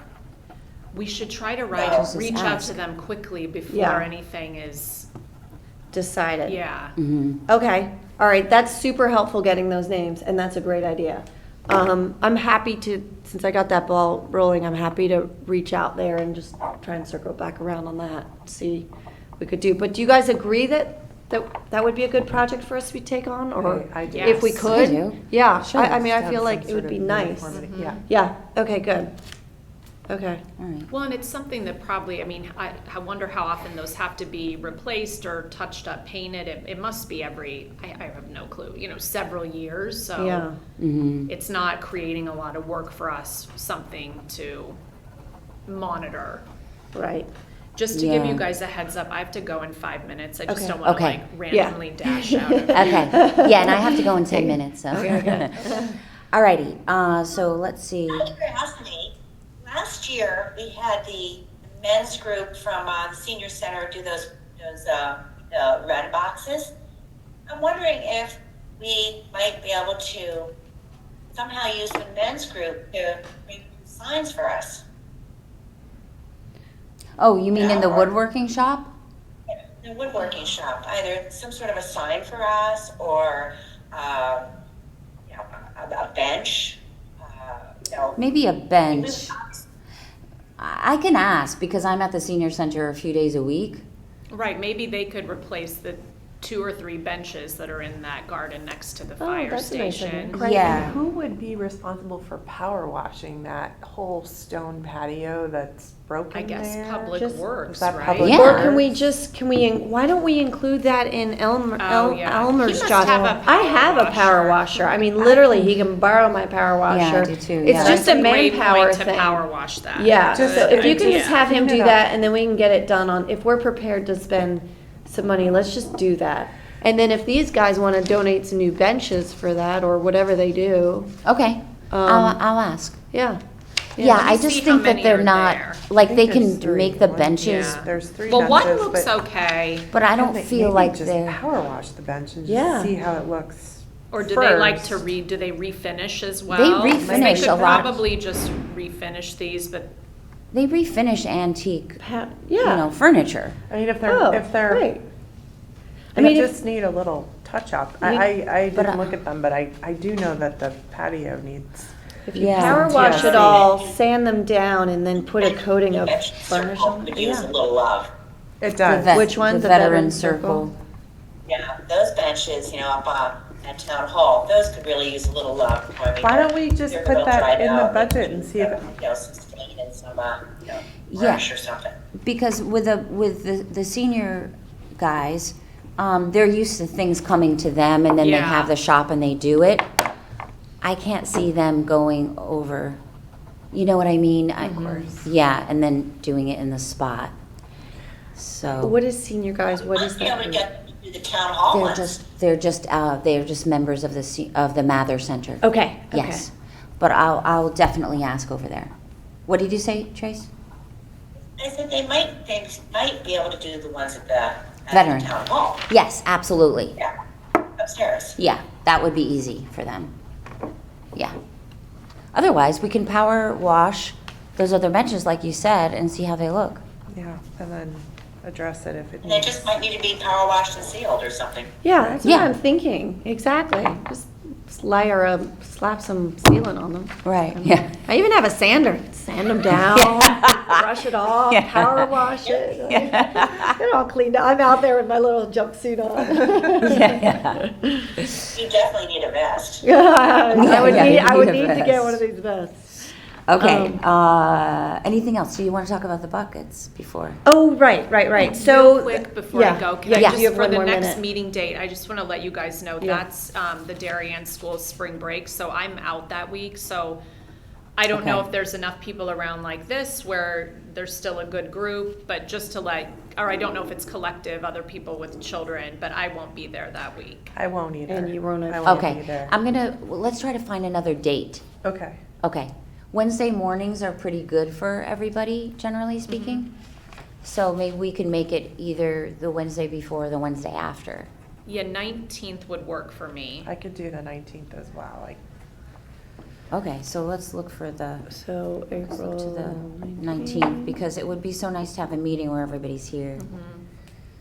We should try to Just reach out ask. to them quickly before Yeah. anything is, Decided. yeah. Mm-hmm. Okay, all right, that's super helpful getting those names, and that's a great idea. I'm happy to, since I got that ball rolling, I'm happy to reach out there and just try and circle back around on that, see what we could do. But do you guys agree that would be a good project for us to take on, or I do. if we Yes. could? I do. Yeah, Sure. I mean, I Have feel some like it sort would of be nice. uniformity. Yeah. Yeah, okay, good. Okay, All right. Well, and it's something that probably, I mean, I wonder how often those have to be replaced or touched up, painted. It must be every, I have no clue, several years, so. yeah, Mm-hmm. It's not creating a lot of work for us, something to monitor. right. Just to give Yeah. you guys a heads up, I have to go in 5 minutes. I just Okay. don't want to Okay. randomly dash out. of it. Okay, yeah, and I have to go in 10 minutes, so. Alrighty, so let's see. Out of curiosity, last year, we had the men's group from, the senior center do those red boxes. I'm wondering if we might be able to somehow use the men's group to make signs for us. Oh, you mean in the woodworking shop? The woodworking shop, either some sort of a sign for us or, a bench, Maybe a bench. I can ask, because I'm at the senior center a few days a week. Right, maybe they could replace the 2 or 3 benches that are in that garden next to the Oh, fire that's a nice idea. station. Right, Yeah. and who would be responsible for power washing that whole stone patio that's broken I guess there? Public Just- Works, Is that right? public Yeah. Or can we just, why don't we include that in Oh, yeah. Elmer's He must job? have a I have a power power washer. I mean, literally, he can borrow my power washer. Yeah, I do too, It's yeah. just That's a great manpower point to thing. power wash that. Yeah, Just so if you can idea. just have him Clean do it that, up. and then we can get it done on, if we're prepared to spend some money, let's just do that. And then if these guys want to donate some new benches for that, or whatever they do, Okay, I'll ask. yeah. Yeah, Let me I see just how think that many they're are not, there. like, I they think there's can 3. make the One- benches, Yeah. There's 3 Well, benches. one looks but okay. but I don't maybe feel like just they're, power wash the bench and Yeah. just see how it looks. Or do they like to first. do they refinish as well? refinish They a could lot. probably just refinish these, but they refinish antique, Yeah. furniture. I mean, if Oh, they're, great. I they mean, if- just need a little touch up. You- I but, didn't look at them, but I do know that the patio needs. If you Yeah. power wash it TLC. all, sand them down, and then put a coating of Bench varnish circle on could it, use yeah. a little love. It The does. vet- Which one? The The veteran veteran circle. Yeah, those benches, up at Town Hall, those could really use a little love. I mean, Why don't we just they're put real that dried in the out. budget and see if it- Some stain and some, Yeah. brush or something. Because with the senior guys, they're used to things coming to them, and then they Yeah. have the shop and they do it. I can't see them going over, you know what I mean? Of course. Yeah, and then doing it in the spot. So, What is senior guys, what is Might be able to that? get them to to the town hall They're ones. they're just members of the Mather Center. Okay, okay. Yes, but I'll definitely ask over there. What did you say, Trace? I said they might be able to do the ones at the Veteran. town hall. Yes, absolutely. Yeah, upstairs. Yeah, that would be easy for them. Yeah. Otherwise, we can power wash those other benches, like you said, and see how they look. Yeah, and then address it if it And they needs. just might need to be power washed and sealed or something. Yeah, that's what Yeah. I'm thinking, exactly. Just slap some sealant on them. Right, yeah. I even have a sander, sand them down, brush it off, Yeah. power wash it. Get it all cleaned up. I'm out there with my little jumpsuit on. Yeah. You definitely need a vest. I would yeah, need, you I would need a need to get vest. one of these vests. Okay, anything else? Do you want to talk about the buckets before? Oh, right. So. Real quick before yeah, I go, can yeah, I you just, have for one the more next minute. meeting date, I just want to let you guys know, Yeah. that's the Darien School's spring break, so I'm out that week, so I don't know Okay. if there's enough people around like this where there's still a good group, but just to or I don't know if it's collective, other people with children, but I won't be there that week. I won't either. And you won't I have- won't be Okay, there. let's try to find another date. Okay. Okay. Wednesday mornings are pretty good for everybody, generally speaking. So maybe we can make it either the Wednesday before or the Wednesday after. Yeah, 19th would work for me. I could do the 19th as well. Like, Okay, so let's look for the, So let's April. look to the 19th, because it would be so nice to have a meeting where everybody's here.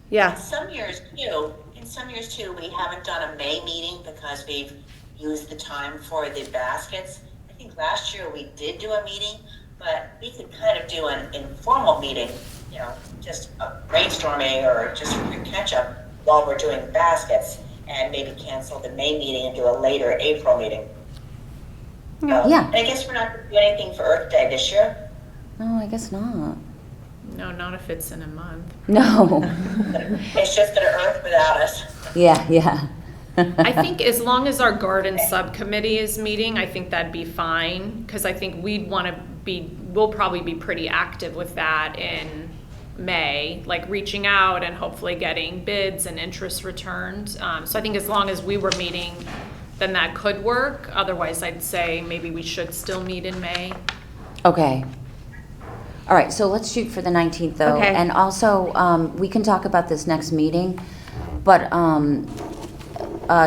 Yeah, In some years too, we haven't done a May meeting because we've used the time for the baskets. I think last year we did do a meeting, but we could kind of do an informal meeting, just brainstorming or just a quick catch up while we're doing the baskets, and maybe cancel the May meeting and do a later April meeting. Yeah. And I guess we're not going to do anything for Earth Day this year. No, I guess not. No, not if it's in a month. No. It's just going to Earth without us. Yeah. I think as long as our garden subcommittee is meeting, I think that'd be fine, because I think we'll probably be pretty active with that in May, like reaching out and hopefully getting bids and interest returned. So I think as long as we were meeting, then that could work. Otherwise, I'd say maybe we should still meet in May. Okay. All right, so let's shoot for the 19th, though. Okay. And also, we can talk about this next meeting, but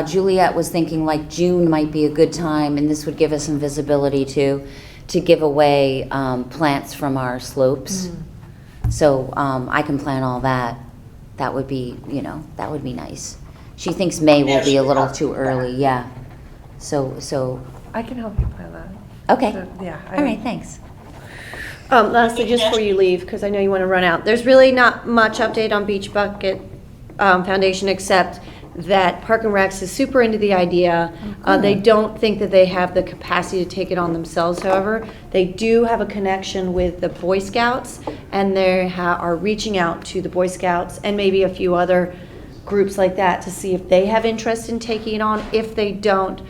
Juliet was thinking like June might be a good time, and this would give us some visibility to give away plants from our slopes. So I can plan all that. That would be, that would be nice. She thinks May will be a little too early, yeah. So, I can help you plan that. okay. So, yeah. All right, thanks. lastly, just before you leave, because I know you want to run out, there's really not much update on Beach Bucket Foundation, except that Park and Recs is super into the idea. They don't think that they have the capacity to take it on themselves, however. They do have a connection with the Boy Scouts, and they are reaching out to the Boy Scouts and maybe a few other groups like that to see if they have interest in taking it on. If they don't,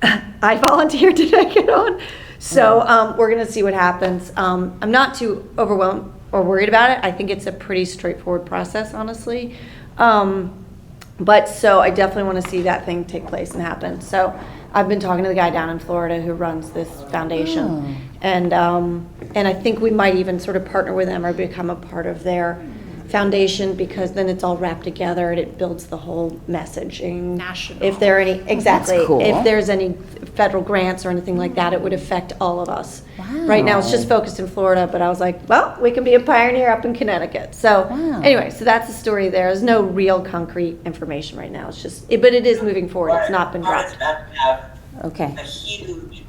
I volunteered to take it on. So we're going to see what happens. I'm not too overwhelmed or worried about it. I think it's a pretty straightforward process, honestly. But so I definitely want to see that thing take place and happen. So I've been talking to the guy down in Florida who runs this foundation. And I think we might even sort of partner with them or become a part of their foundation, because then it's all wrapped together and it builds the whole messaging. National. If there are any, exactly. cool. If there's any federal grants or anything like that, it would affect all of us. Right now, it's just focused in Florida, but I was like, well, we can be a pioneer up in Connecticut. So anyway, so that's the story there. There's no real concrete information right now. It's just, but it is moving forward. It's not been Florida's dropped. about to have Okay. a huge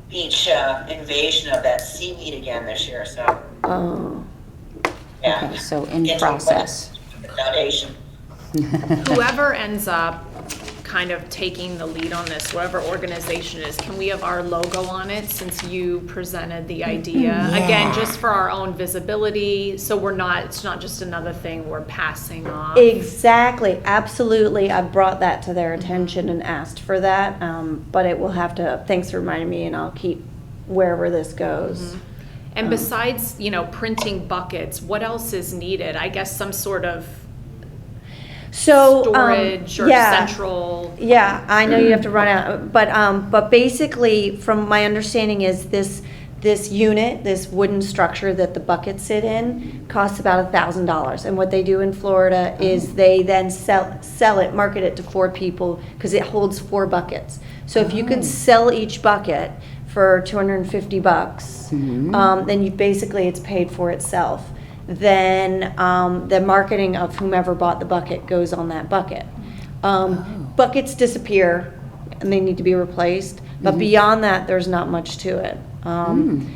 beach invasion of that seaweed again this year, so, Oh. yeah. Okay, so in It's process. The foundation. Whoever ends up kind of taking the lead on this, whatever organization it is, can we have our logo on it, since you presented the idea? Again, just for our own visibility, so it's not just another thing we're passing off. Exactly, absolutely. I brought that to their attention and asked for that, but it will have to, thanks for reminding me, and I'll keep wherever this goes. And besides, printing buckets, what else is needed? I guess some sort of So, storage or yeah. central? Yeah, I know you have to run out, but basically, from my understanding is this unit, this wooden structure that the buckets sit in, costs about $1,000. And what they do in Florida is they then sell it, market it to 4 people, because it holds 4 buckets. So if you could sell each bucket for $250, then you basically, it's paid for itself. Then the marketing of whomever bought the bucket goes on that bucket. Buckets disappear and they need to be replaced, but beyond that, there's not much to it.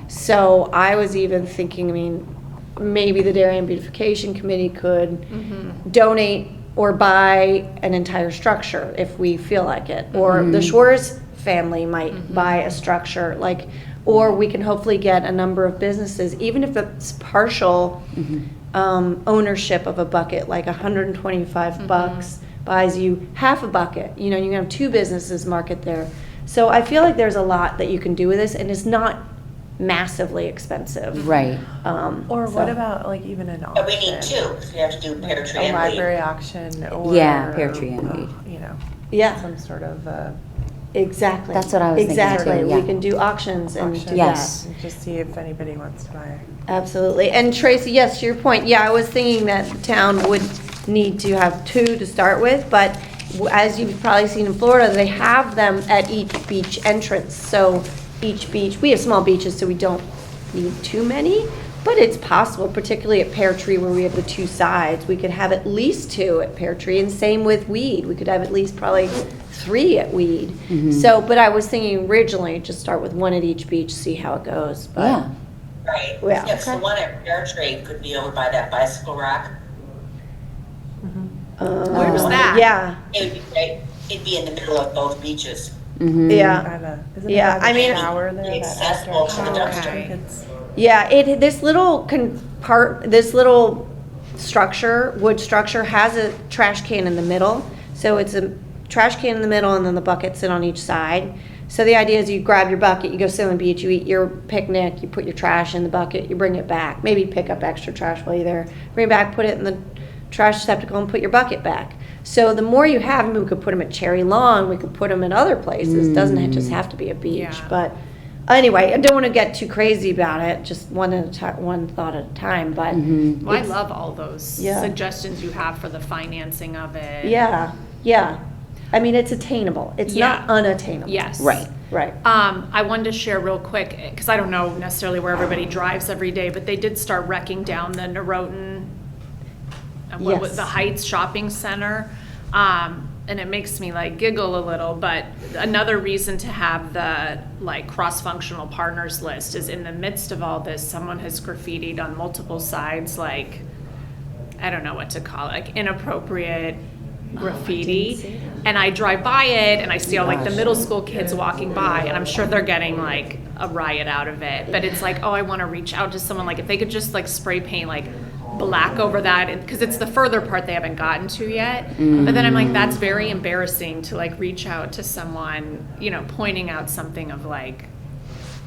So I was even thinking, I mean, maybe the Darien Beautification Committee could donate or buy an entire structure if we feel like it. Or the Shores family might buy a structure, like, or we can hopefully get a number of businesses, even if it's partial ownership of a bucket, like $125 buys you half a bucket. You know, you can have 2 businesses market there. So I feel like there's a lot that you can do with this, and it's not massively expensive. Right. Or So- what about like even an auction? But we need 2, because we have to do pear tree A and weed. library auction or. Yeah, pear tree and weed. You know, Yeah, some sort of exactly. That's what I was thinking too, Exactly. yeah. We can do auctions and auction. do Yes. And just see if anybody wants to buy it. Absolutely. And Tracy, yes, to your point, yeah, I was thinking that the town would need to have 2 to start with, but as you've probably seen in Florida, they have them at each beach entrance. So each beach, we have small beaches, so we don't need too many, but it's possible, particularly at Pear Tree where we have the 2 sides, we could have at least 2 at Pear Tree, and same with Weed. We could have at least probably 3 at Weed. So, but I was thinking originally, just start with 1 at each beach, see how it goes. But Yeah. Right. Yeah, Yes, the okay. one at Pear Tree could be over by that bicycle rack. Where's that? Yeah, It would be great. It'd be in the middle of both beaches. yeah. Isn't Yeah, it I by the mean- shower there? that Accessible to the outdoor dumpster. shower? It's- Yeah, this little this little structure, wood structure, has a trash can in the middle. So it's a trash can in the middle, and then the buckets sit on each side. So the idea is you grab your bucket, you go sit on the beach, you eat your picnic, you put your trash in the bucket, you bring it back. Maybe pick up extra trash while you're there. Bring it back, put it in the trash receptacle, and put your bucket back. So the more you have, I mean, we could put them at Cherry Lawn, we could put them in other places. Doesn't just have to be a beach. Yeah. But anyway, I don't want to get too crazy about it. Just one thought at a time. But Well, I it's- love all those Yeah. suggestions you have for the financing of it. yeah, yeah. I mean, it's attainable. It's not Yeah. unattainable. Yes. Right. Right. I wanted to share real quick, because I don't know necessarily where everybody drives every day, but they did start wrecking down the Norotan, what was Yes. the Heights Shopping Center. And it makes me like giggle a little, but another reason to have the like cross-functional partners list is in the midst of all this, someone has graffitied on multiple sides, like, I don't know what to call it, like inappropriate graffiti. And I drive by it and I see all like the middle school kids walking by, and I'm sure they're getting like a riot out of it. But it's like, oh, I want to reach out to someone, like if they could just like spray paint like black over that, because it's the further part they haven't gotten to yet. But then I'm like, that's very embarrassing to like reach out to someone, you know, pointing out something of like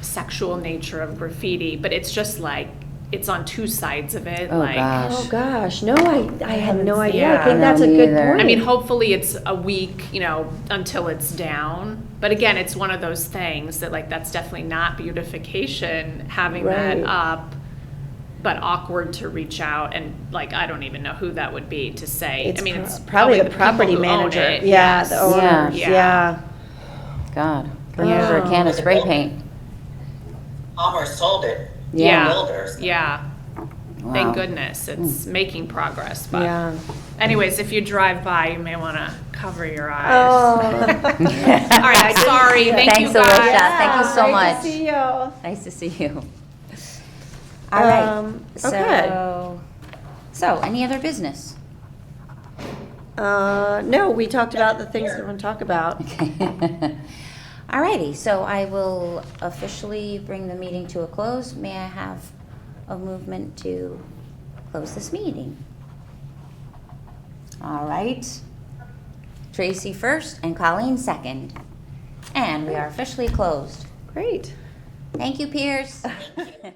sexual nature of graffiti, but it's just like, it's on 2 sides of it. Oh, like, gosh. Oh gosh, no, I had no idea. Yeah. I think that's a No, me good either. point. I mean, hopefully it's a week, you know, until it's down. But again, it's one of those things that like, that's definitely not beautification, having that Right. up, but awkward to reach out, and like, I don't even know who that would be to say. It's I mean, it's probably the people property who own manager. it, Yeah, yes. the owners. Yeah. Yeah. God. Go use her a can of spray paint. Palmer sold it. Yeah. Builders. Yeah. Wow. Thank goodness, it's making progress, but Yeah. anyways, if you drive by, you may want to cover your eyes. Oh. All right, sorry, thank you Thanks, Alicia. guys. Thank you so Great much. to see you. Nice to see you. All right. Okay. So, any other business? No, we talked about the things we want to talk about. Alrighty, so I will officially bring the meeting to a close. May I have a movement to close this meeting? All right. Tracy first and Colleen second. And we are officially closed. Great. Thank you, Piers. Thank you.